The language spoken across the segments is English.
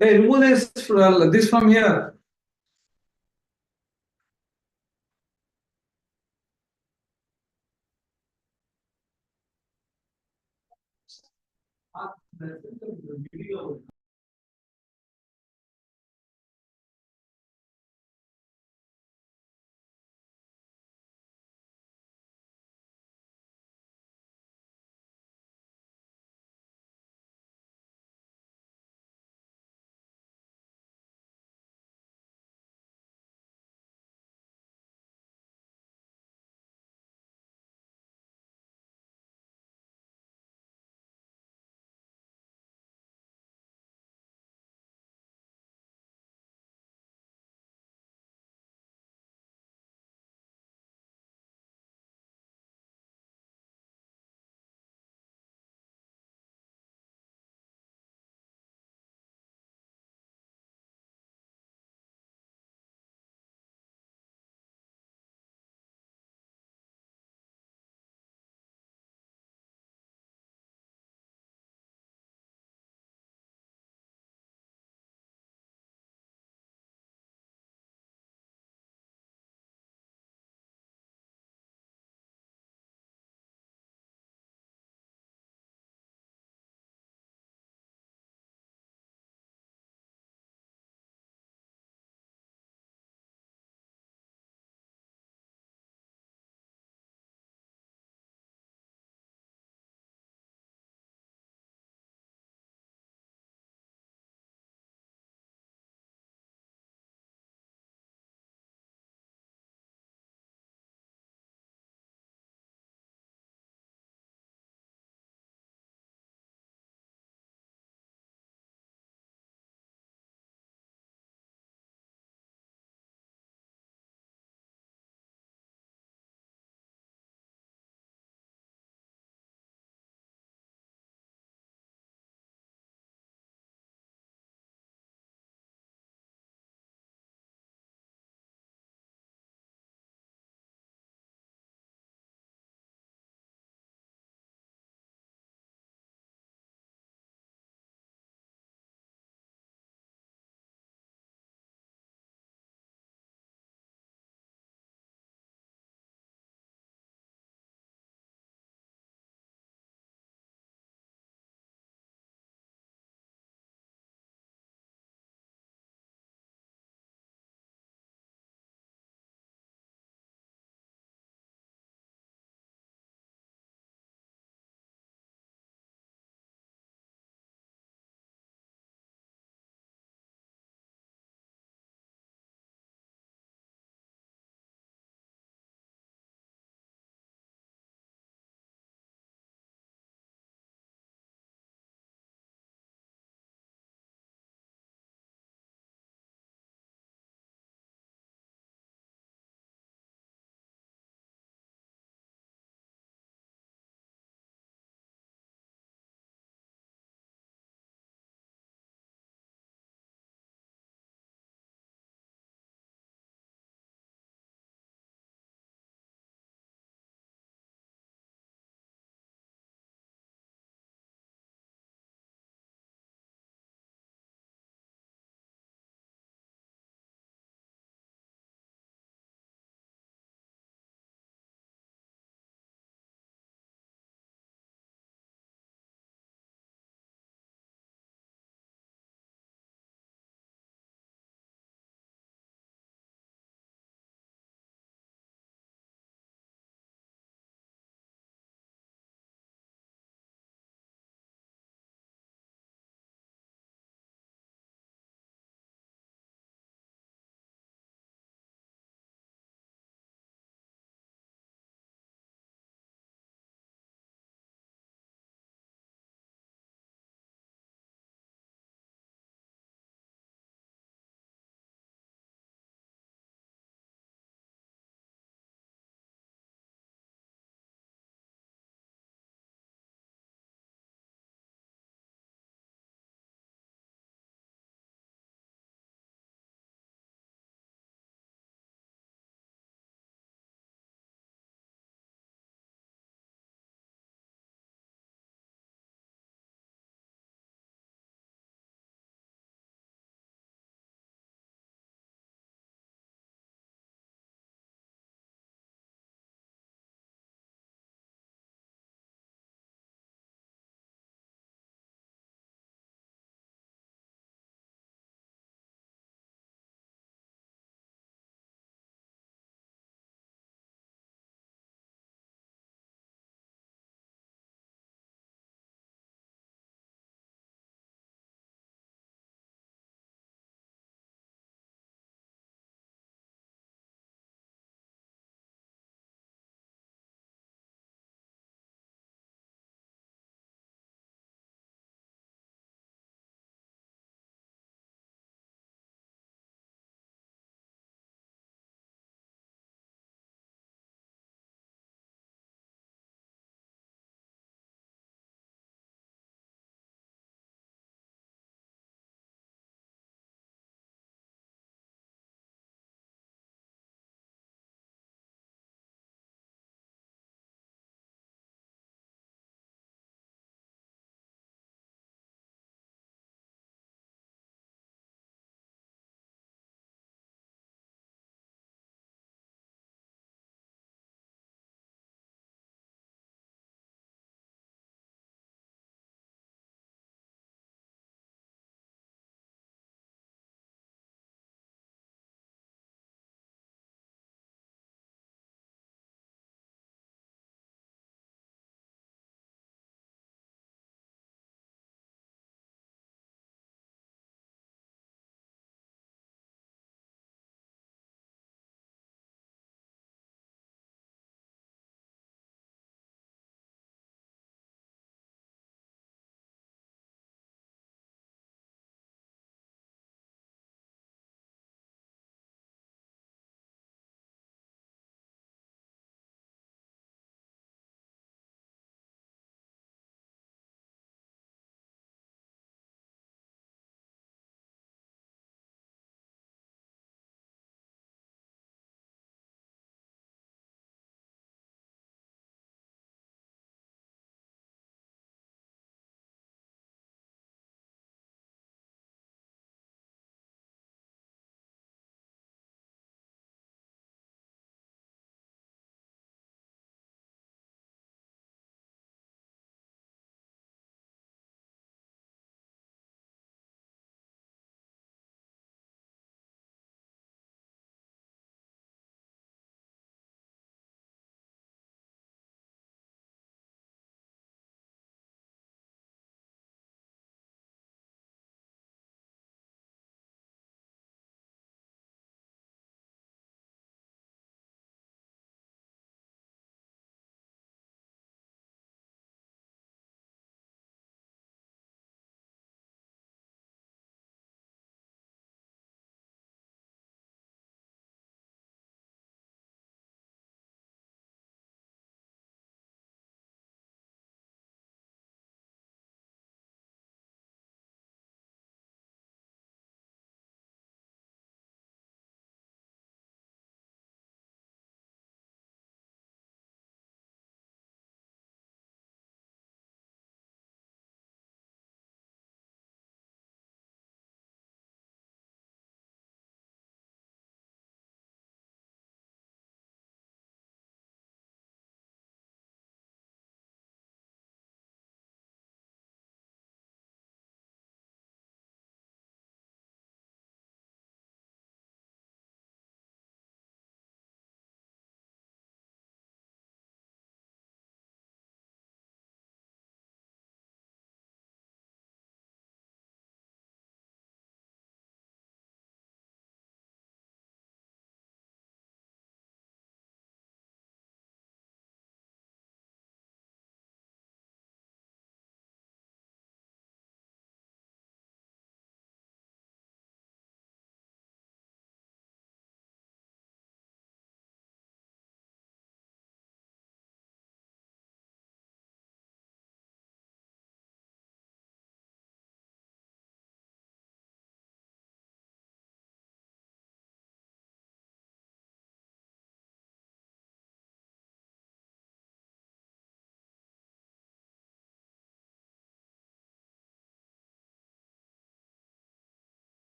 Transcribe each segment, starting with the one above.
Hey, remove this from here.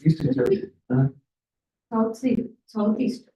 East India. Southeast.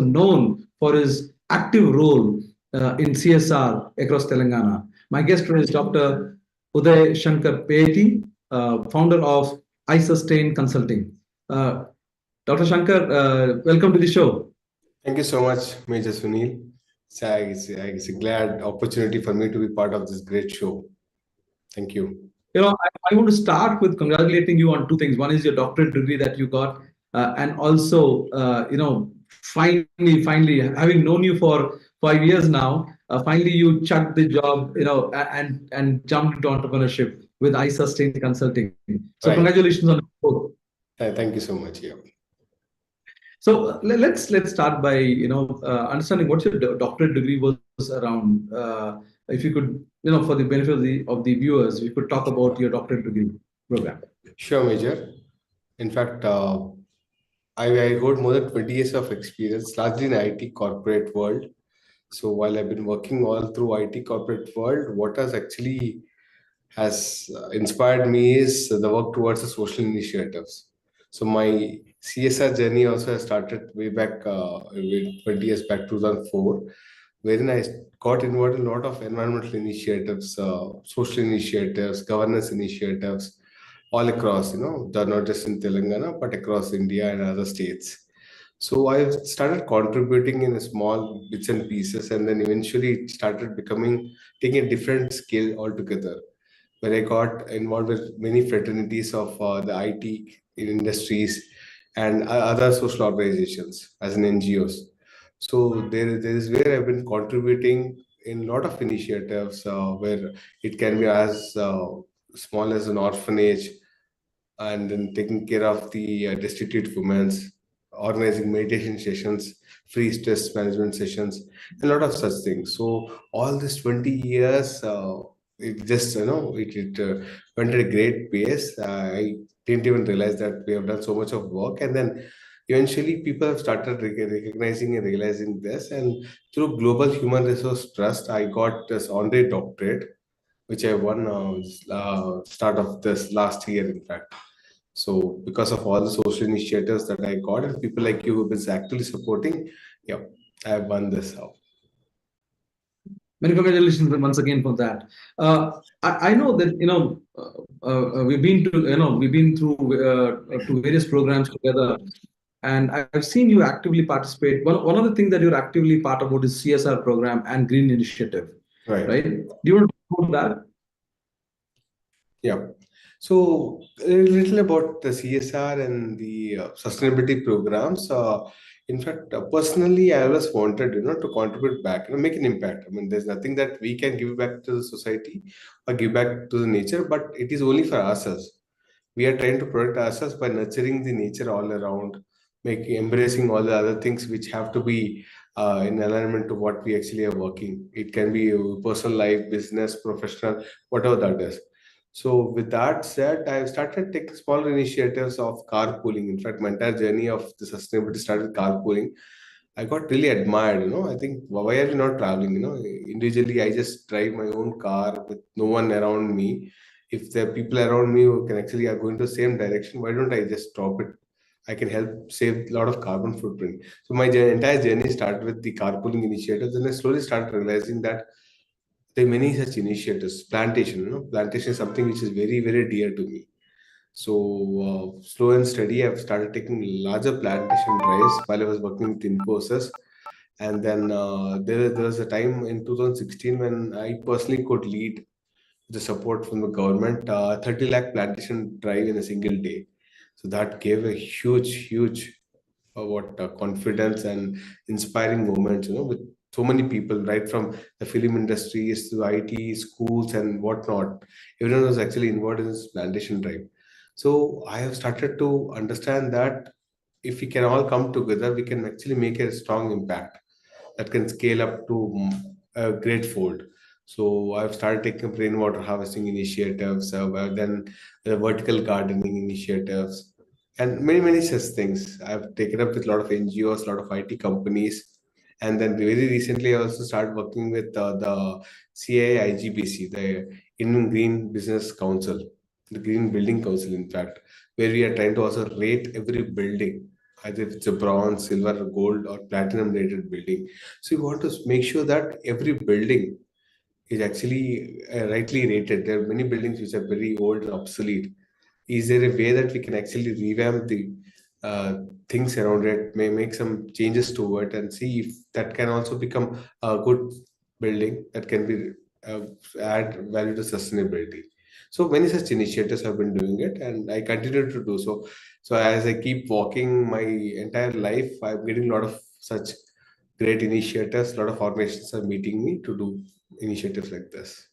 known for his active role in CSR across Telangana. My guest today is Dr. Uday Shankar Peyyeti, founder of iSustain Consulting. Dr. Shankar, welcome to the show. Thank you so much, Major Sunil. It's a glad opportunity for me to be part of this great show. Thank you. I want to start with congratulating you on two things. One is your doctorate degree that you got, and also, finally, having known you for 5 years now, finally you chucked the job, and jumped into entrepreneurship with iSustain Consulting. So Right. congratulations on both. Thank you so much. Yeah. So let's start by understanding what your doctorate degree was around. If you could, for the benefit of the viewers, you could talk about your doctorate degree program. Sure, Major. In fact, I hold more than 20 years of experience, largely in IT corporate world. So while I've been working all through IT corporate world, what has inspired me is the work towards the social initiatives. So my CSR journey also has started way back, 20 years back, 2004, wherein I got involved in a lot of environmental initiatives, social initiatives, governance initiatives, all across, not just in Telangana, but across India and other states. So I started contributing in a small bits and pieces, and then eventually it started taking a different scale altogether, where I got involved with many fraternities of the IT industries and other social organizations as an NGOs. So there is where I've been contributing in a lot of initiatives, where it can be as small as an orphanage, and then taking care of the destitute women, organizing meditation sessions, free stress management sessions, a lot of such things. So all this 20 years, it just it went at a great pace. I didn't even realize that we have done so much of work, and then eventually people have started recognizing and realizing this. And through Global Human Resource Trust, I got this honorary doctorate, which I won start of this last year, in fact. So because of all the social initiatives that I got and people like you who've been actively supporting, yeah, I've won this out. Many congratulations once again for that. I know that we've been through to various programs together, and I've seen you actively participate. One of the things that you're actively part about is CSR program and Green Initiative, Right. right? Do you want to talk about that? Yeah. So a little about the CSR and the sustainability programs. In fact, personally, I always wanted, to contribute back, make an impact. I mean, there's nothing that we can give back to the society or give back to the nature, but it is only for ourselves. We are trying to protect ourselves by nurturing the nature all around, making embracing all the other things which have to be in alignment to what we actually are working. It can be personal life, business, professional, whatever that is. So with that said, I've started taking small initiatives of carpooling. In fact, my entire journey of the sustainability started with carpooling. I got really admired, I think, why are we not traveling? Individually, I just drive my own car with no one around me. If there are people around me who can actually are going to the same direction, why don't I just stop it? I can help save a lot of carbon footprint. So my entire journey started with the carpooling initiatives, and I slowly started realizing that there are many such initiatives. Plantation is something which is very, very dear to me. So slow and steady, I've started taking larger plantation drives while I was working with Infosys. And then there was a time in 2016 when I personally could lead the support from the government, 30 lakh plantation drive in a single day. So that gave a huge what confidence and inspiring moments, with so many people, right from the film industries to IT, schools, and whatnot. Everyone was actually involved in this plantation drive. So I have started to understand that if we can all come together, we can actually make a strong impact that can scale up to a great fold. So I've started taking rainwater harvesting initiatives, then the vertical gardening initiatives, and many such things. I've taken up with a lot of NGOs, a lot of IT companies, and then very recently I also started working with the CIIGBC, the Indian Green Business Council, the Green Building Council, in fact, where we are trying to also rate every building either it's a bronze, silver, gold, or platinum rated building. So we want to make sure that every building is actually rightly rated. There are many buildings which are very old and obsolete. Is there a way that we can actually revamp the uh, things around it, may make some changes to it, and see if that can also become a good building that can be uh, add value to sustainability. So many such initiatives have been doing it, and I continue to do so. So as I keep walking my entire life, I'm getting a lot of such great initiatives. A lot of organizations are meeting me to do initiatives like this.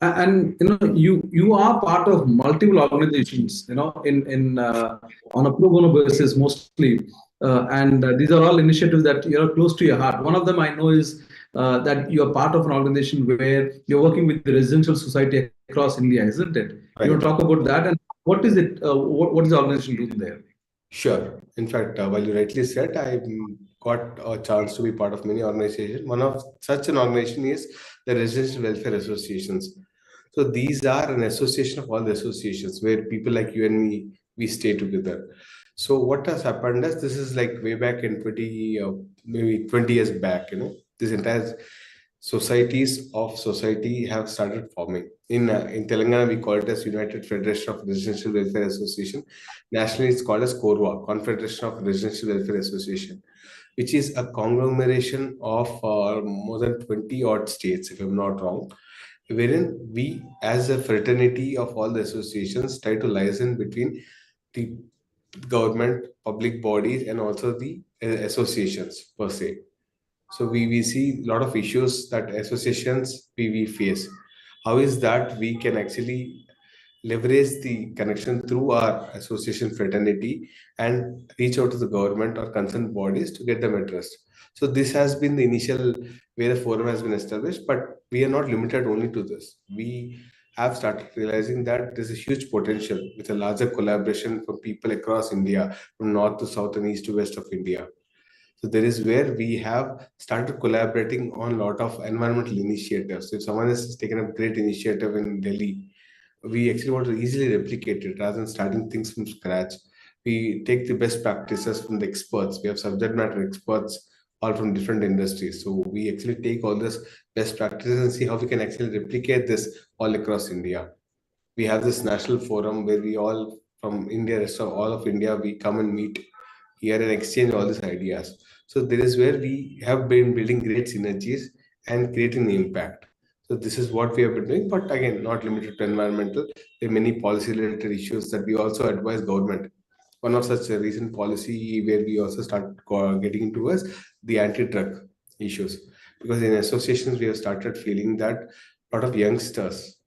And you are part of multiple organizations, in on a pro bono basis mostly, and these are all initiatives that close to your heart. One of them I know is that you are part of an organization where you're working with the residential society across India, isn't it? You want to Right. talk about that, and what is it, what is the organization doing there? Sure. In fact, while you rightly said, I got a chance to be part of many organizations. One of such an organization is the Residential Welfare Associations. So these are an association of all the associations where people like you and me, we stay together. So what has happened is, this is like way back in maybe 20 years back, this entire societies of society have started forming. In Telangana, we call it as United Federation of Residential Welfare Association. Nationally, it's called as Korwa, Confederation of Residential Welfare Association, which is a conglomeration of more than 20 odd states, if I'm not wrong, wherein we, as a fraternity of all the associations, try to liaison between the government, public bodies, and also the associations per se. So we see a lot of issues that associations we face. How is that we can actually leverage the connection through our association fraternity and reach out to the government or concerned bodies to get them addressed. So this has been the initial way the forum has been established, but we are not limited only to this. We have started realizing that there's a huge potential with a larger collaboration from people across India, from north to south and east to west of India. So there is where we have started collaborating on a lot of environmental initiatives. If someone has taken a great initiative in Delhi, we actually want to easily replicate it rather than starting things from scratch. We take the best practices from the experts. We have subject matter experts all from different industries. So we actually take all this best practices and see how we can actually replicate this all across India. We have this national forum where we all from India, rest of all of India, we come and meet here and exchange all these ideas. So there is where we have been building great synergies and creating the impact. So this is what we have been doing, but again, not limited to environmental. There are many policy related issues that we also advise government. One of such a recent policy where we also start getting into is the anti-drug issues. Because in associations, we have started feeling that a lot of youngsters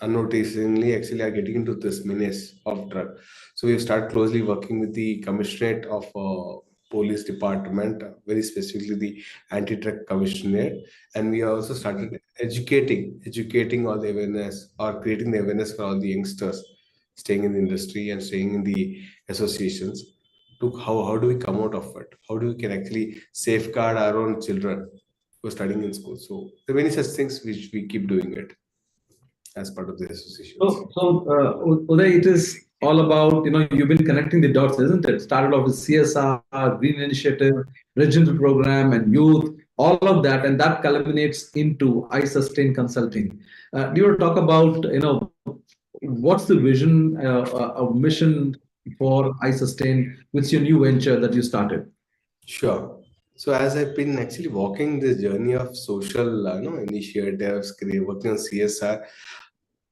unnoticingly actually are getting into this menace of drug. So we've started closely working with the commissionerate of police department, very specifically the anti-drug commissionerate, and we also started educating all the awareness or creating the awareness for all the youngsters staying in the industry and staying in the associations to how do we come out of it? How do we can actually safeguard our own children who are studying in school? So there are many such things which we keep doing it as part of the associations. Uday, it is all about, you've been connecting the dots, isn't it? Started off with CSR, Green Initiative, regional program, and youth, all of that, and that culminates into iSustain Consulting. Do you want to talk about, what's the vision, mission for iSustain, with your new venture that you started? Sure. So as I've been actually walking this journey of social, initiatives, working on CSR,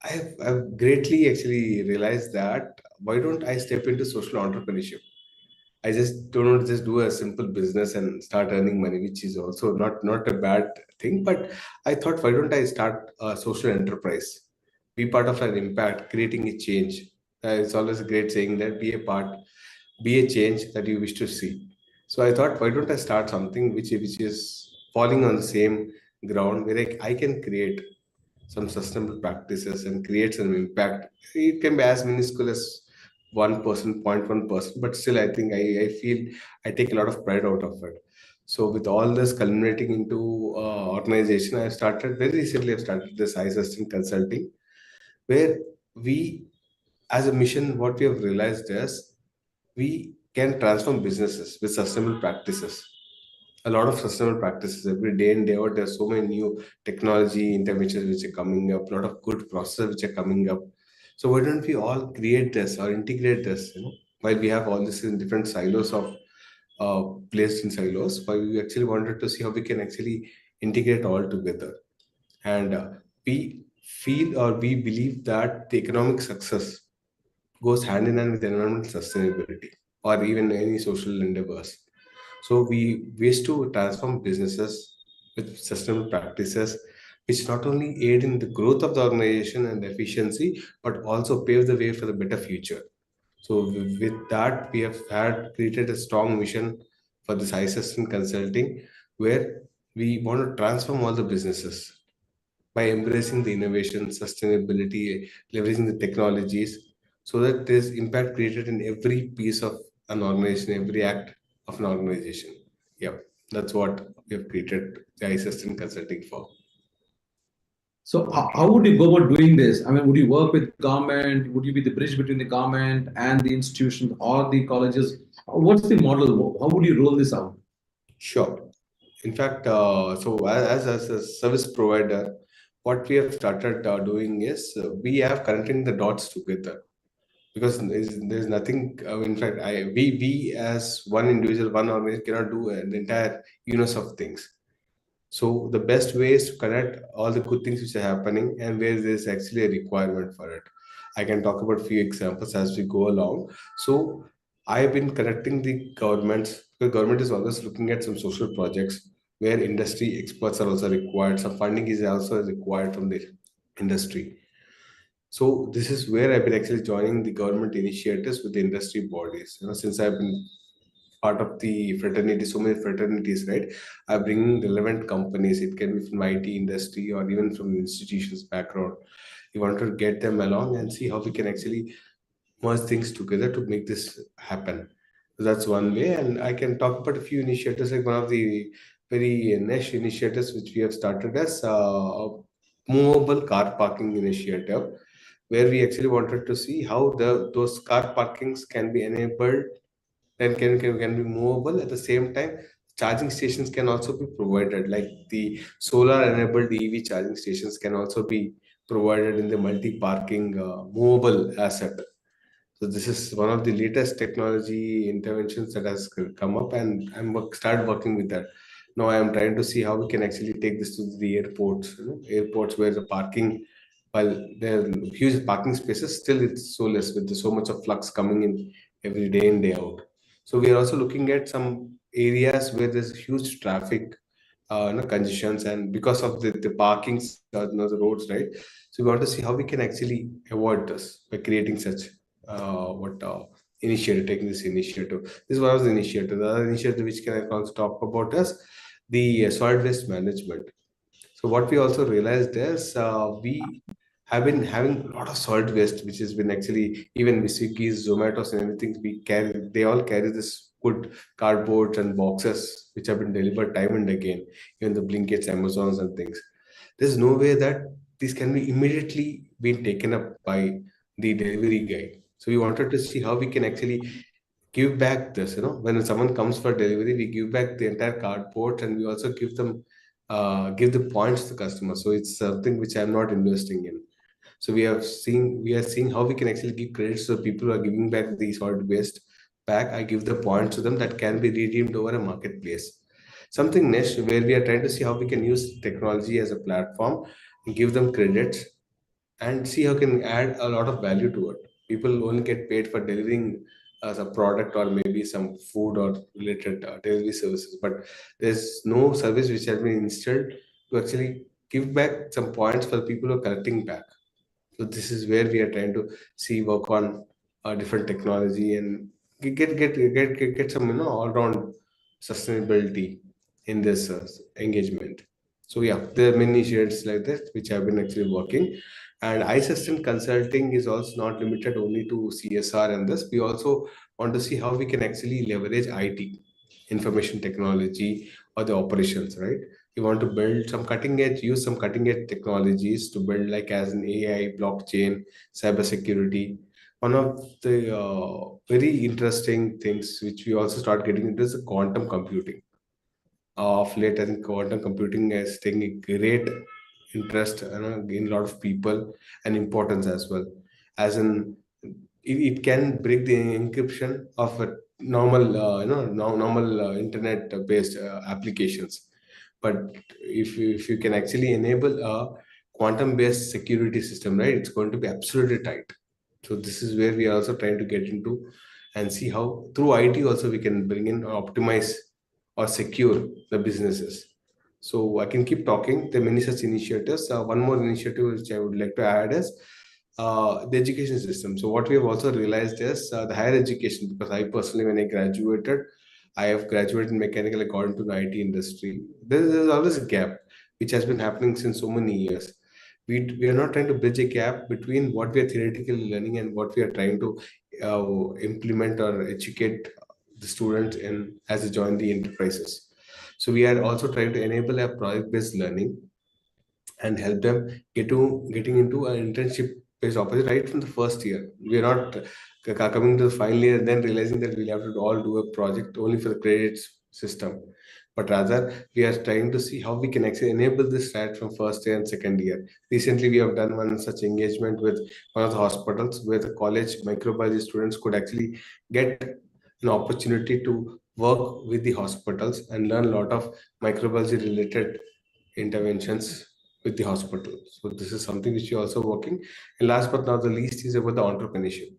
I've greatly actually realized that why don't I step into social entrepreneurship? I just don't just do a simple business and start earning money, which is also not a bad thing. But I thought, why don't I start a social enterprise, be part of an impact, creating a change. It's always a great saying that be a change that you wish to see. So I thought, why don't I start something which is falling on the same ground where I can create some sustainable practices and create some impact. It can be as minuscule as 1%, 0.1%, but still I feel I take a lot of pride out of it. So with all this culminating into organization, I started very recently. I've started this iSustain Consulting, where we, as a mission, what we have realized is we can transform businesses with sustainable practices. A lot of sustainable practices every day in day out. There's so many new technology interventions which are coming up, a lot of good processes which are coming up. So why don't we all create this or integrate this? While we have all this in different silos of placed in silos, why we actually wanted to see how we can actually integrate all together. And we feel or we believe that the economic success goes hand in hand with environmental sustainability or even any social endeavors. So we wish to transform businesses with sustainable practices, which not only aid in the growth of the organization and efficiency, but also pave the way for the better future. So with that, we have had created a strong mission for this iSustain consulting, where we want to transform all the businesses by embracing the innovation, sustainability, leveraging the technologies, so that there's impact created in every piece of an organization, every act of an organization. Yeah, that's what we have created the iSustain Consulting for. So how would you go about doing this? I mean, would you work with government? Would you be the bridge between the government and the institutions or the colleges? What's the model? How would you roll this out? Sure. In fact, as a service provider, what we have started doing is we have connecting the dots together, because there's nothing. In fact, we as one individual, one organization cannot do an entire universe of things. So the best way is to connect all the good things which are happening and where there's actually a requirement for it. I can talk about few examples as we go along. So I've been connecting the governments, because government is always looking at some social projects where industry experts are also required. Some funding is also required from the industry. So this is where I've been actually joining the government initiatives with the industry bodies. Since I've been part of the fraternity, so many fraternities, right? I bring relevant companies. It can be from IT industry or even from institutions background. We want to get them along and see how we can actually merge things together to make this happen. So that's one way, and I can talk about a few initiatives. Like one of the very niche initiatives which we have started as a movable car parking initiative, where we actually wanted to see how those car parkings can be enabled and can be movable. At the same time, charging stations can also be provided, like the solar enabled EV charging stations can also be provided in the multi parking movable asset. So this is one of the latest technology interventions that has come up, and started working with that. Now I am trying to see how we can actually take this to the airports. Airports where the parking, while there are huge parking spaces, still it's so less with so much of flux coming in every day in day out. So we are also looking at some areas where there's huge traffic, congestions, and because of the parkings, the roads, right? So we want to see how we can actually avoid this by creating such what initiative, taking this initiative. This is one of the initiative. The other initiative which can I also talk about is the solid waste management. So what we also realized is we have been having a lot of solid waste, which has been actually even with Swiggy's, Zomatos, and everything we carry. They all carry this good cardboards and boxes which have been delivered time and again, even the Blinkits, Amazons, and things. There's no way that this can be immediately being taken up by the delivery guy. So we wanted to see how we can actually give back this. When someone comes for delivery, we give back the entire cardboard, and we also give the points to the customer. So it's something which I'm not investing in. So we are seeing how we can actually give credits to the people who are giving back the solid waste back. I give the points to them that can be redeemed over a marketplace. Something next where we are trying to see how we can use technology as a platform and give them credits and see how can add a lot of value to it. People only get paid for delivering some product or maybe some food or related delivery services, but there's no service which has been installed to actually give back some points for the people who are collecting back. So this is where we are trying to see work on different technology and get some all round sustainability in this engagement. So yeah, there are many shades like this which have been actually working. And iSustain consulting is also not limited only to CSR and this. We also want to see how we can actually leverage IT, information technology, or the operations, right? We want to build some cutting edge, use some cutting edge technologies to build like as an AI, blockchain, cybersecurity, one of the very interesting things which we also start getting into is the quantum computing. Of late, I think quantum computing is taking a great interest, in a lot of people, and importance as well. As in, it can break the encryption of a normal, normal internet-based applications. But if you can actually enable a quantum-based security system, right, it's going to be absolutely tight. So this is where we are also trying to get into and see how through IT also we can bring in or optimize or secure the businesses. So I can keep talking. There are many such initiatives. One more initiative which I would like to add is the education system. So what we have also realized is the higher education, because I personally, when I graduated, I have graduated in mechanical, I got into the IT industry. There's always a gap which has been happening since so many years. We are not trying to bridge a gap between what we are theoretically learning and what we are trying to implement or educate the students in as they join the enterprises. So we are also trying to enable a project-based learning and help them getting into an internship based opportunity right from the first year. We are not coming to the final year and then realizing that we'll have to all do a project only for the credits system, but rather we are trying to see how we can actually enable this right from first year and second year. Recently, we have done one such engagement with one of the hospitals where the college microbiology students could actually get an opportunity to work with the hospitals and learn a lot of microbiology related interventions with the hospital. So this is something which you're also working. And last but not the least is about the entrepreneurship.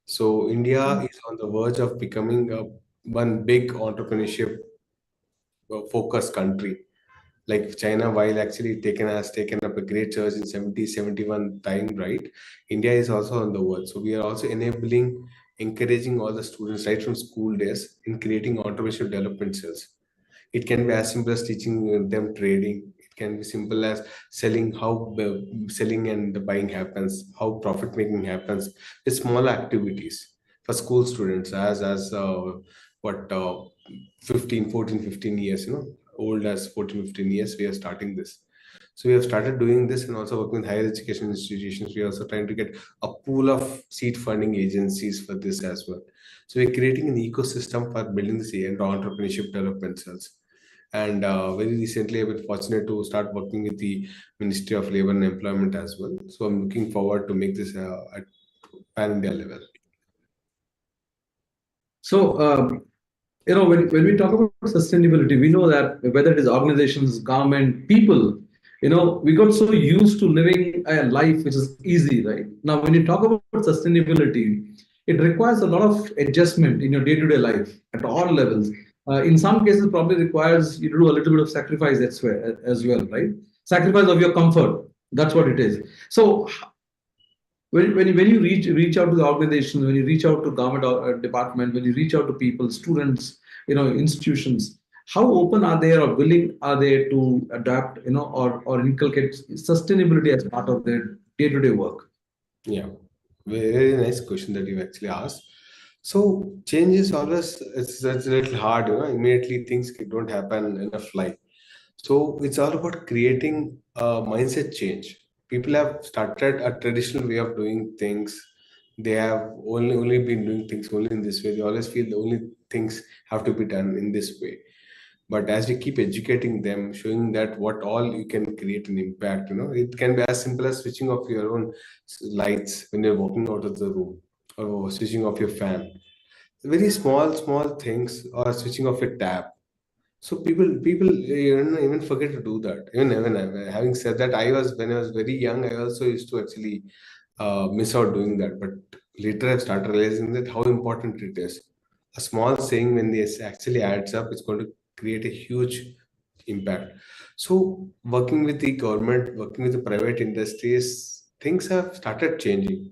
So India is on the verge of becoming a one big entrepreneurship focused country. Like China, while actually taken up a great surge in 70, 71 time, right? India is also on the verge. So we are also encouraging all the students right from school days in creating entrepreneurship development cells. It can be as simple as teaching them trading. It can be simple as selling and buying happens, how profit making happens. It's small activities for school students as what 15, 14, 15 years, old as 14, 15 years, we are starting this. So we have started doing this and also working with higher education institutions. We are also trying to get a pool of seed funding agencies for this as well. So we're creating an ecosystem for building this entrepreneurship development cells. And very recently, I've been fortunate to start working with the Ministry of Labor and Employment as well. So I'm looking forward to make this at pan India level. So, when we talk about sustainability, we know that whether it is organizations, government, people, we got so used to living a life which is easy, right? Now, when you talk about sustainability, it requires a lot of adjustment in your day-to-day life at all levels. In some cases, probably requires you to do a little bit of sacrifice as well, right? Sacrifice of your comfort. That's what it is. So, when you reach out to the organizations, when you reach out to government department, when you reach out to people, students, institutions, how open are they or willing are they to adapt, or inculcate sustainability as part of their day-to-day work? Yeah, very nice question that you actually asked. So change is always it's a little hard, Immediately things don't happen in a fly. So it's all about creating a mindset change. People have started a traditional way of doing things. They have only been doing things only in this way. They always feel the only things have to be done in this way. But as we keep educating them, showing that what all you can create an impact, it can be as simple as switching off your own lights when you're walking out of the room, or switching off your fan. Very small things, or switching off your tap. So people even forget to do that. Even having said that, when I was very young, I also used to actually miss out doing that. But later I've started realizing that how important it is. A small saying, when this actually adds up, it's going to create a huge impact. So working with the government, working with the private industries, things have started changing.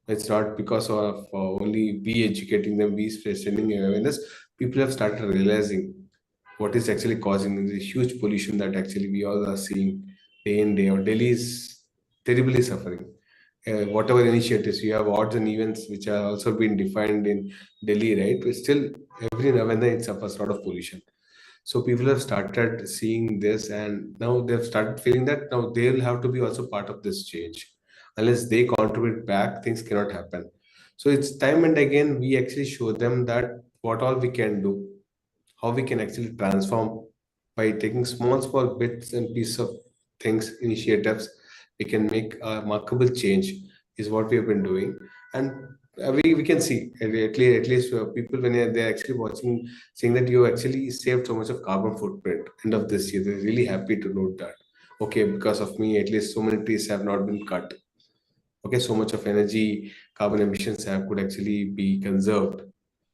It's not because of only we educating them, we sending awareness. People have started realizing what is actually causing the huge pollution that actually we all are seeing day in day out. Delhi is terribly suffering. Whatever initiatives you have, odds and events which are also been defined in Delhi, right? But still, every now and then it suffers a lot of pollution. So people have started seeing this, and now they've started feeling that now they'll have to be also part of this change. Unless they contribute back, things cannot happen. So it's time and again we actually show them that what all we can do, how we can actually transform by taking small bits and pieces of things, initiatives. We can make a remarkable change is what we have been doing. And we can see at least people when they're actually watching, seeing that you actually saved so much of carbon footprint end of this year, they're really happy to note that, okay, because of me at least so many trees have not been cut. Okay, so much of energy, carbon emissions have could actually be conserved,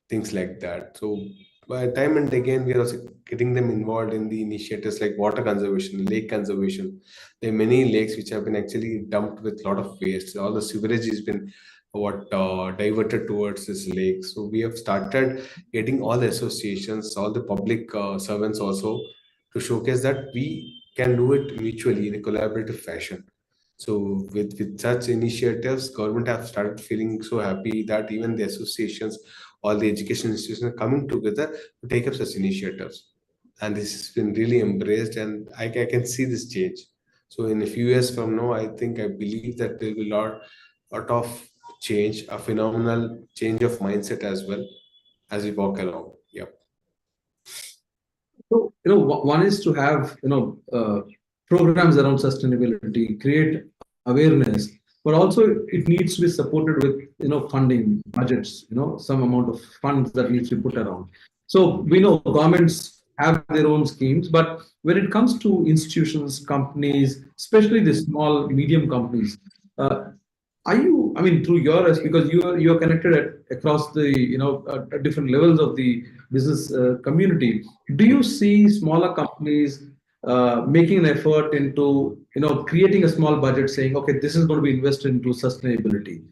things like that. So by time and again, we are also getting them involved in the initiatives like water conservation, lake conservation. There are many lakes which have been actually dumped with a lot of waste. All the sewage has been diverted towards this lake. So we have started getting all the associations, all the public servants also to showcase that we can do it mutually in a collaborative fashion. So with such initiatives, government have started feeling so happy that even the associations, all the education institutions are coming together to take up such initiatives. And this has been really embraced, and I can see this change. So in a few years from now, I believe that there will be lot of change, a phenomenal change of mindset as well as we walk along. Yep. So, one is to have, programs around sustainability, create awareness, but also it needs to be supported with, funding, budgets, some amount of funds that needs to be put around. So we know governments have their own schemes, but when it comes to institutions, companies, especially the small, medium companies, uh, are you, I mean, through yours, because you're connected across the, at different levels of the business community, do you see smaller companies making an effort into, creating a small budget, saying, okay, this is going to be invested into sustainability.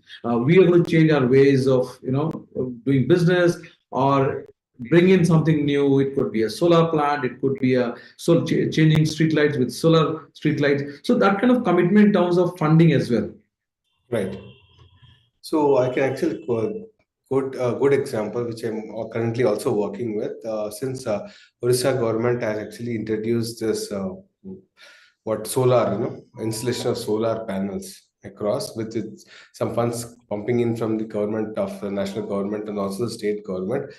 We are going to change our ways of, of doing business, or bring in something new. It could be a solar plant. It could be a changing street lights with solar street lights. So that kind of commitment in terms of funding as well. Right. So I can actually quote a good example, which I'm currently also working with. Since Orissa government has actually introduced this what solar, installation of solar panels across with some funds pumping in from the government of the national government and also the state government.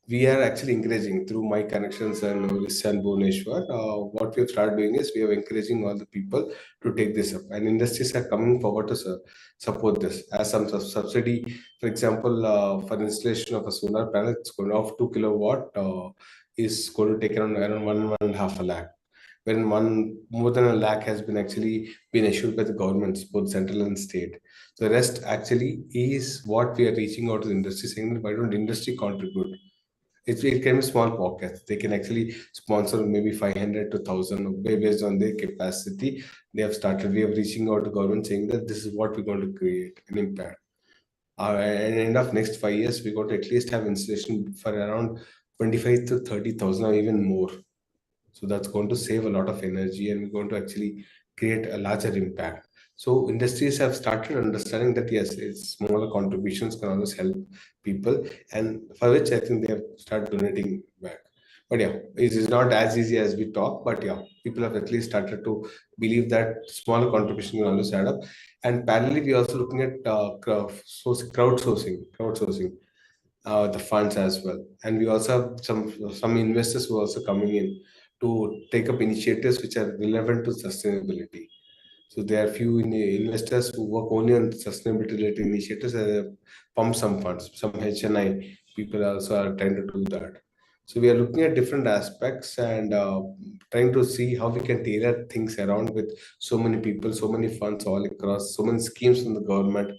We are actually encouraging through my connections and Orissa and Bhubaneswar. What we have started doing is we are encouraging all the people to take this up, and industries are coming forward to support this as some subsidy. For example, for installation of a solar panel, it's going off 2 kilowatt is going to take around 1.5 lakh. When one more than a lakh has been actually been issued by the governments, both central and state. So the rest actually is what we are reaching out to the industry, saying that why don't industry contribute? It can be small pockets. They can actually sponsor maybe 500 to 1,000 based on their capacity. They have started. We are reaching out to government saying that this is what we're going to create an impact. At the end of next 5 years, we're going to at least have installation for around 25 to 30,000 or even more. So that's going to save a lot of energy and we're going to actually create a larger impact. So industries have started understanding that yes, it's smaller contributions can always help people, and for which I think they have started donating back. But yeah, it is not as easy as we talk. But yeah, people have at least started to believe that smaller contribution can always add up. And parallelly, we are also looking at crowdsourcing the funds as well. And we also have some investors who are also coming in to take up initiatives which are relevant to sustainability. So there are few investors who work only on sustainability related initiatives and pump some funds. Some HNI people also are trying to do that. So we are looking at different aspects and trying to see how we can tailor things around with so many people, so many funds all across, so many schemes from the government.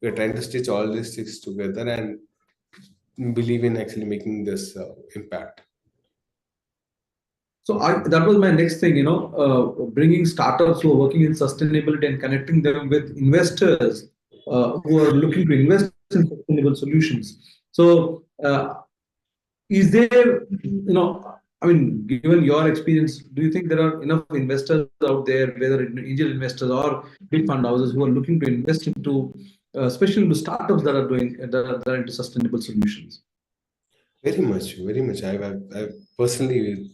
We are trying to stitch all these things together and believe in actually making this impact. So that was my next thing, bringing startups who are working in sustainability and connecting them with investors who are looking to invest in sustainable solutions. So is there, I mean, given your experience, do you think there are enough investors out there, whether angel investors or big fund houses, who are looking to invest into, especially into startups that are into sustainable solutions? Very much, very much. I've personally,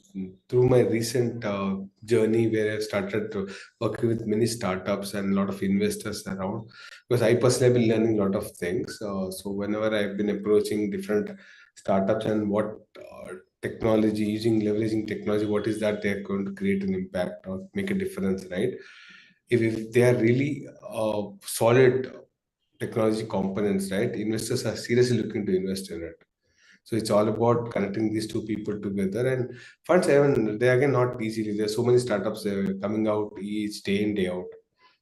through my recent journey where I've started to working with many startups and a lot of investors around, because I personally have been learning a lot of things. So whenever I've been approaching different startups and what technology, leveraging technology, what is that they're going to create an impact or make a difference, right? If they are really solid technology components, right? Investors are seriously looking to invest in it. So it's all about connecting these two people together. And funds, even they again not easily. There's so many startups coming out each day in day out.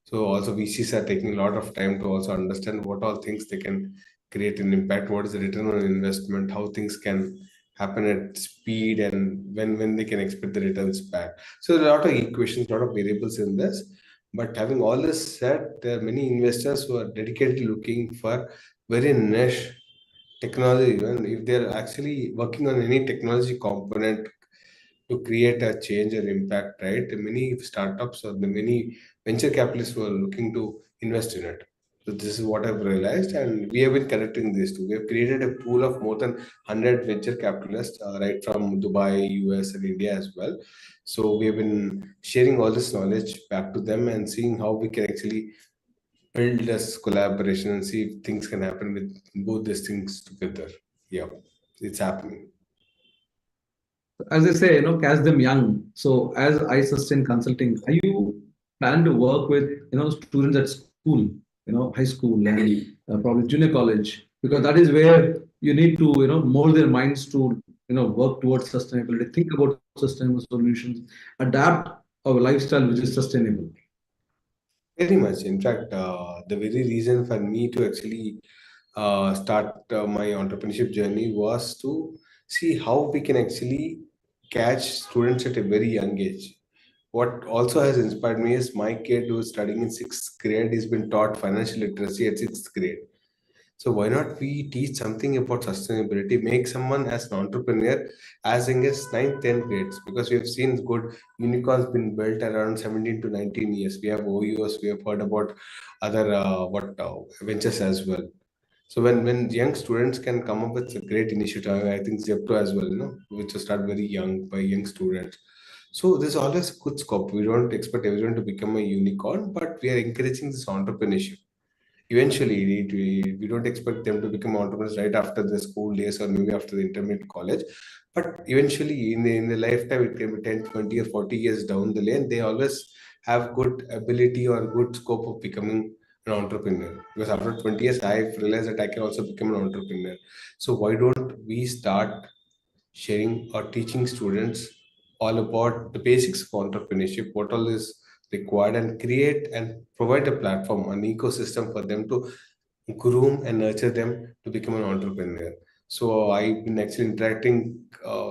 So also VCs are taking a lot of time to also understand what all things they can create an impact, what is the return on investment, how things can happen at speed, and when they can expect the returns back. So there are a lot of equations, a lot of variables in this. But having all this said, there are many investors who are dedicatedly looking for very niche technology, and if they're actually working on any technology component to create a change or impact, right? Many startups or the many venture capitalists were looking to invest in it. So this is what I've realized, and we have been connecting these two. We have created a pool of more than 100 venture capitalists, right from Dubai, US, and India as well. So we have been sharing all this knowledge back to them and seeing how we can actually build this collaboration and see if things can happen with both these things together. Yeah, it's happening. As I say, catch them young. So as I sustain consulting, are you plan to work with students at school, high school and probably junior college, because that is where you need to mold their minds to work towards sustainability, think about sustainable solutions, adapt our lifestyle which is sustainable. Very much. In fact, the very reason for me to actually start my entrepreneurship journey was to see how we can actually catch students at a very young age. What also has inspired me is my kid who is studying in sixth grade. He's been taught financial literacy at sixth grade. So why not we teach something about sustainability, make someone as an entrepreneur as young as 9th, 10th grades? Because we have seen good unicorns been built around 17 to 19 years. We have OUs, we have heard about other what ventures as well. So when young students can come up with a great initiative, I think Zepto as well, which will start very young by young students. So there's always good scope. We don't expect everyone to become a unicorn, but we are encouraging this entrepreneurship. Eventually we don't expect them to become entrepreneurs right after the school days or maybe after the intermediate college, but eventually in the lifetime it can be 10, 20, or 40 years down the lane, they always have good ability or good scope of becoming an entrepreneur, because after 20 years I've realized that I can also become an entrepreneur. So why don't we start sharing or teaching students all about the basics of entrepreneurship, what all is required, and create and provide a platform, an ecosystem for them to groom and nurture them to become an entrepreneur. So I've been actually interacting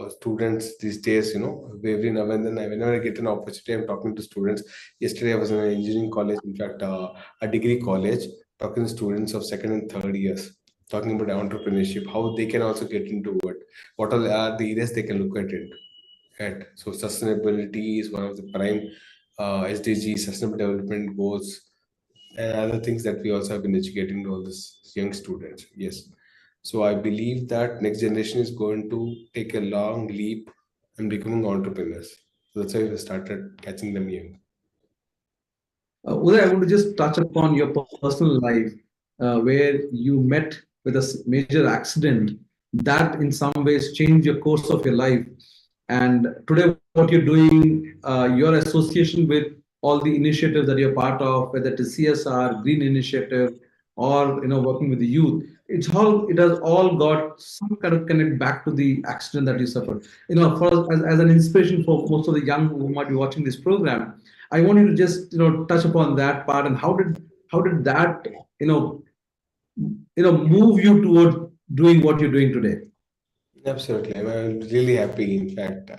students these days, every now and then. Whenever I get an opportunity, I'm talking to students. Yesterday, I was in an engineering college, in fact, a degree college, talking to students of second and third years, talking about entrepreneurship, how they can also get into it, what all are the areas they can look at it. So sustainability is one of the prime SDG, sustainable development goals, and other things that we also have been educating to all these young students. Yes. So I believe that next generation is going to take a long leap and becoming entrepreneurs. So that's why we started catching them young. Uday, I want to just touch upon your personal life, where you met with a major accident that, in some ways, changed your course of your life. And today, what you're doing, your association with all the initiatives that you're part of, whether it is CSR, Green Initiative, or working with the youth, it has all got some kind of connect back to the accident that you suffered. As an inspiration for most of the young who might be watching this program, I want you to just touch upon that part, and how did that you know move you toward doing what you're doing today. Absolutely. I'm really happy. In fact,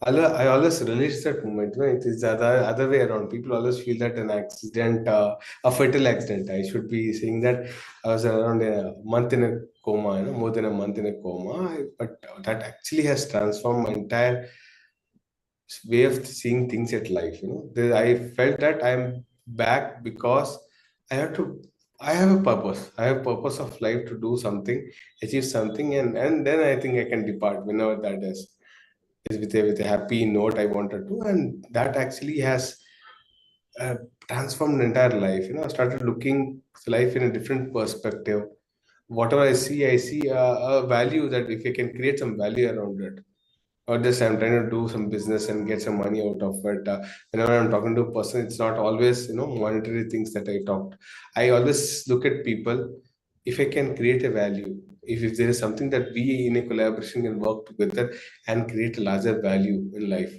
I always relate that moment. It is the other way around. People always feel that an accident, a fatal accident. I should be saying that I was around a month in a coma, more than a month in a coma. But that actually has transformed my entire way of seeing things at life. I felt that I'm back because I had to. I have a purpose. I have purpose of life to do something, achieve something, and then I think I can depart whenever that is with a happy note I wanted to, and that actually has uh, transformed entire life. I started looking life in a different perspective. Whatever I see a value that if I can create some value around it, or just I'm trying to do some business and get some money out of it. Whenever I'm talking to a person, it's not always monetary things that I talked. I always look at people. If I can create a value, if there is something that we in a collaboration can work together and create a larger value in life.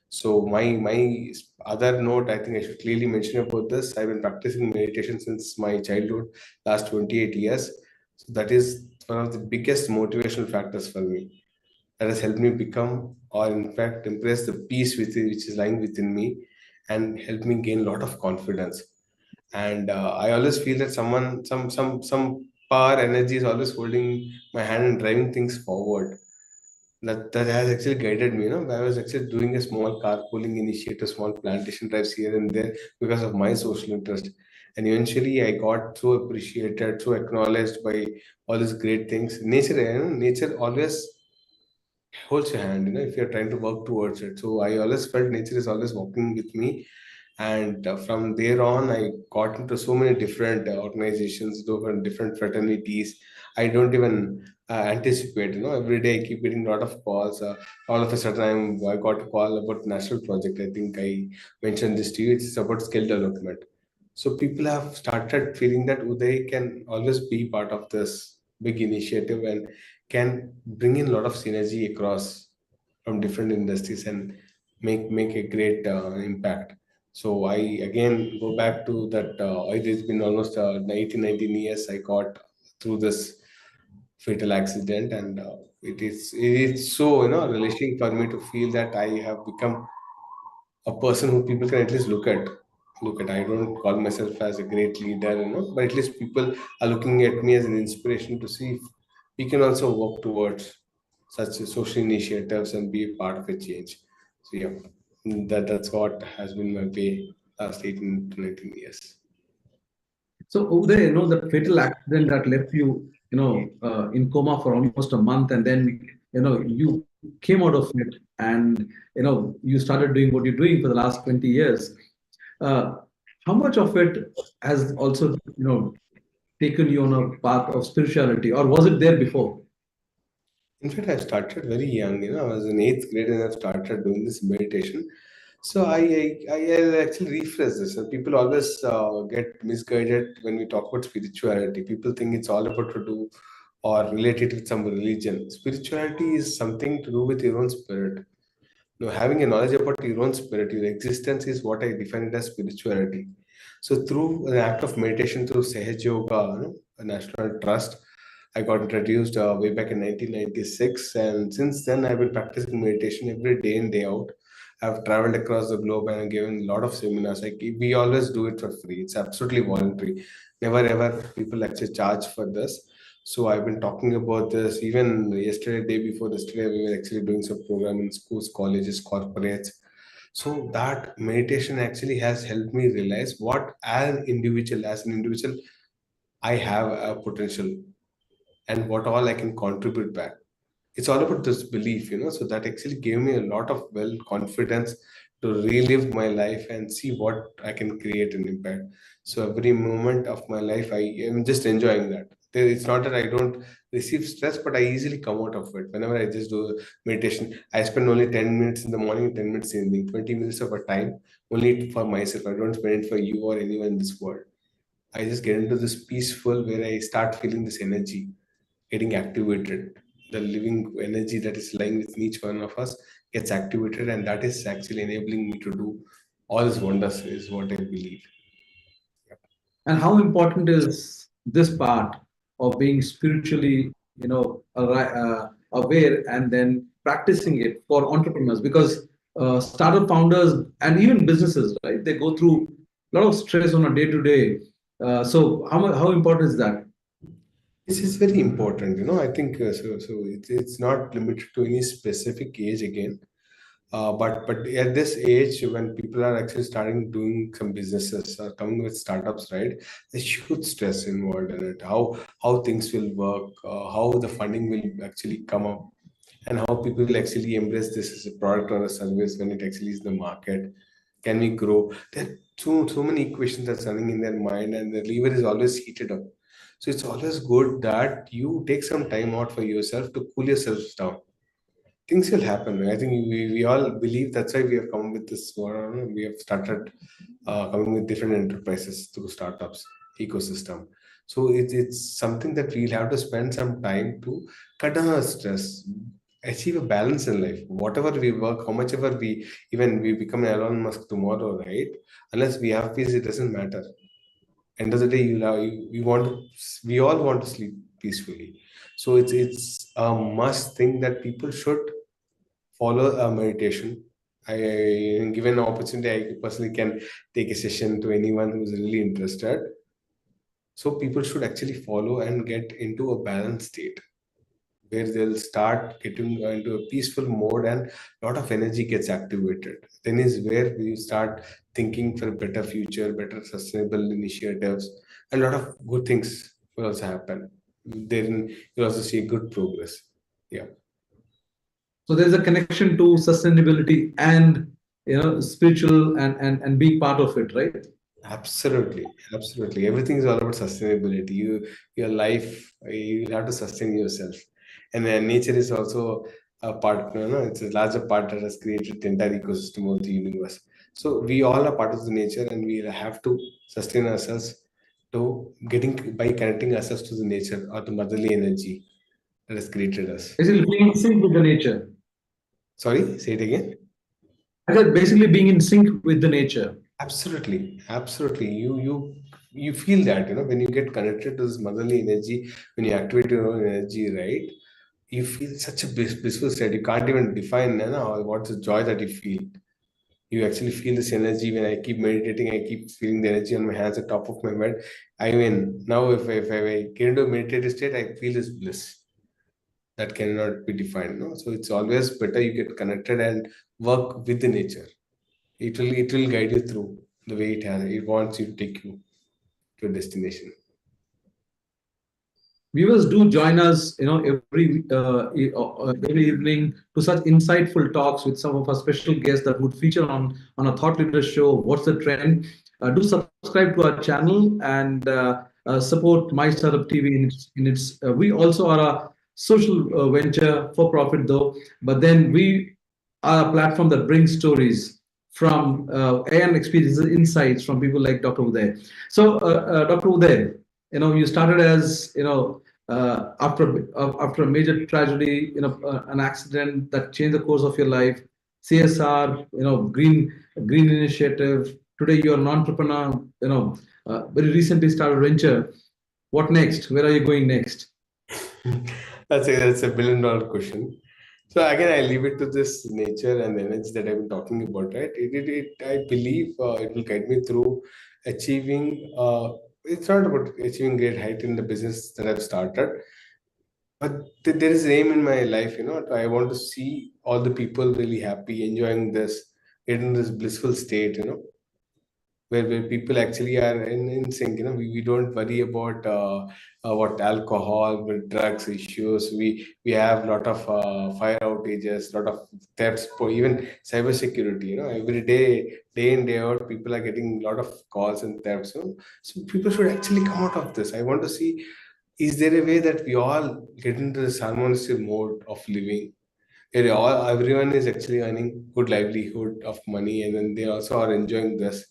So my other note, I think I should clearly mention about this. I've been practicing meditation since my childhood, last 28 years. So that is one of the biggest motivational factors for me, that has helped me become, or in fact impress the peace which is lying within me, and helped me gain a lot of confidence. And I always feel that some power energy is always holding my hand and driving things forward. That has actually guided me. I was actually doing a small carpooling initiative, small plantation drives here and there because of my social interest. And eventually, I got so appreciated, so acknowledged by all these great things. Nature always holds your hand, if you're trying to work towards it. So I always felt nature is always walking with me. And from there on, I got into so many different organizations, different fraternities. I don't even anticipate. Every day I keep getting a lot of calls. All of a sudden, I got a call about national project. I think I mentioned this to you. It's about skill development. So people have started feeling that Uday can always be part of this big initiative and can bring in a lot of synergy across from different industries and make a great impact. So I again go back to that. It has been almost 18, 19 years I got through this fatal accident, and it is so relishing for me to feel that I have become a person who people can at least look at. I don't call myself as a great leader, but at least people are looking at me as an inspiration to see if we can also work towards such social initiatives and be a part of a change. So yeah, that's what has been my way last 18 to 19 years. So Uday, that fatal accident that left you, in coma for almost a month, and then, you came out of it, and you started doing what you're doing for the last 20 years. Uh, how much of it has also, taken you on a path of spirituality, or was it there before? In fact, I started very young. I was in eighth grade and I started doing this meditation. So I'll actually rephrase this. People always get misguided when we talk about spirituality. People think it's all about to do or related with some religion. Spirituality is something to do with your own spirit. Having a knowledge about your own spirit, your existence, is what I define it as spirituality. So through an act of meditation, through Sahaj Yoga, a national trust, I got introduced way back in 1996, and since then I've been practicing meditation every day in day out. I've traveled across the globe and I've given a lot of seminars. Like we always do it for free. It's absolutely voluntary. Never ever people actually charge for this. So I've been talking about this even yesterday, day before yesterday. We were actually doing some program in schools, colleges, corporates. So that meditation actually has helped me realize what, as an individual, I have a potential and what all I can contribute back. It's all about this belief. So that actually gave me a lot of well confidence to relive my life and see what I can create an impact. So every moment of my life, I am just enjoying that. It's not that I don't receive stress, but I easily come out of it. Whenever I just do meditation, I spend only 10 minutes in the morning, 10 minutes in the evening, 20 minutes of a time only for myself. I don't spend it for you or anyone in this world. I just get into this peaceful where I start feeling this energy getting activated. The living energy that is lying within each one of us gets activated, and that is actually enabling me to do all these wonders, is what I believe. And how important is this part of being spiritually, aware and then practicing it for entrepreneurs? Because startup founders and even businesses, right, they go through a lot of stress on a day to day. So how important is that? This is very important. I think so. So it's not limited to any specific age again. But at this age, when people are actually starting doing some businesses or coming with startups, right? There's huge stress involved in it. How things will work, how the funding will actually come up, and how people will actually embrace this as a product or a service when it actually is in the market. Can we grow? There are so many equations that's running in their mind, and the lever is always heated up. So it's always good that you take some time out for yourself to cool yourselves down. Things will happen. I think we all believe that's why we have come with this. We have started coming with different enterprises through startups ecosystem. So it's something that we'll have to spend some time to cut down our stress, achieve a balance in life. Whatever we work, how much ever we become Elon Musk tomorrow, right? Unless we have peace, it doesn't matter. End of the day, you want to, we all want to sleep peacefully. So it's a must thing that people should follow a meditation. Given an opportunity, I personally can take a session to anyone who's really interested. So people should actually follow and get into a balanced state where they'll start getting into a peaceful mode and a lot of energy gets activated. Then is where we start thinking for a better future, better sustainable initiatives. A lot of good things will also happen. Then you'll also see good progress. Yeah. So there's a connection to sustainability and spiritual and being part of it, right? Absolutely, absolutely. Everything is all about sustainability. Your life, you have to sustain yourself, and then nature is also a part. It's a larger part that has created the entire ecosystem of the universe. So we all are part of the nature, and we have to sustain ourselves to getting by connecting ourselves to the nature or the motherly energy that has created us. Basically, being in sync with the nature. Sorry, say it again. I said basically being in sync with the nature. Absolutely, absolutely. You feel that, when you get connected to this motherly energy, when you activate your own energy, right? You feel such a blissful state. You can't even define, what's the joy that you feel. You actually feel this energy when I keep meditating. I keep feeling the energy on my hands, at top of my head. I mean, now if I get into a meditative state, I feel this bliss that cannot be defined. No, so it's always better you get connected and work with the nature. It will guide you through the way it wants you to take you to a destination. Viewers, do join us, every evening to such insightful talks with some of our special guests that would feature on a thought leader show. What's the trend? Do subscribe to our channel and support My Startup TV in its. We also are a social venture for profit though, but then we are a platform that brings stories from and experiences, insights from people like Dr. Uday. So, Dr. Uday, you started as after a major tragedy, an accident that changed the course of your life, CSR, green initiative. Today you're an entrepreneur, very recently started venture. What next? Where are you going next? That's a $1 billion question. So again, I leave it to this nature and energy that I've been talking about, right? I believe it will guide me through achieving. It's not about achieving great height in the business that I've started, but there is an aim in my life. I want to see all the people really happy, enjoying this, getting this blissful state. Where people actually are in sync. We don't worry about what alcohol, with drugs issues. We have a lot of fire outages, lot of thefts, even cyber security. Every day in day out, people are getting a lot of calls and thefts. So people should actually come out of this. I want to see, is there a way that we all get into this harmonious mode of living, where everyone is actually earning good livelihood of money, and then they also are enjoying this.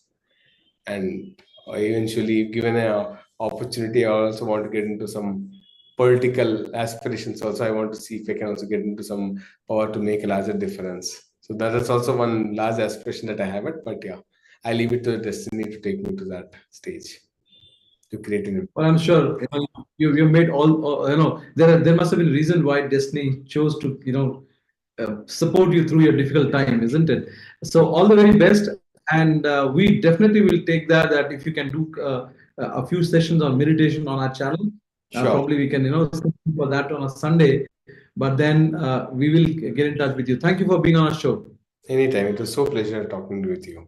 And eventually, given an opportunity, I also want to get into some political aspirations. Also, I want to see if I can also get into some power to make a larger difference. So that is also one large aspiration that I have it. But yeah, I leave it to the destiny to take me to that stage, to creating it. Well, I'm sure you made all there must have been a reason why destiny chose to support you through your difficult time, isn't it? So all the very best, and we definitely will take that if you can do a few sessions on meditation on our channel. Sure. Probably we can for that on a Sunday, but then we will get in touch with you. Thank you for being on our show. Anytime. It was so pleasure talking with you.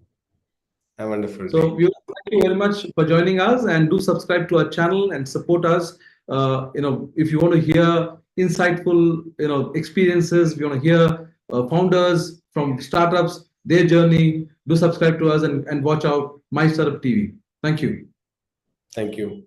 Have a wonderful So day. thank you very much for joining us, and do subscribe to our channel and support us. If you want to hear insightful, experiences, if you want to hear founders from startups, their journey, do subscribe to us and watch out My Startup TV. Thank you. Thank you.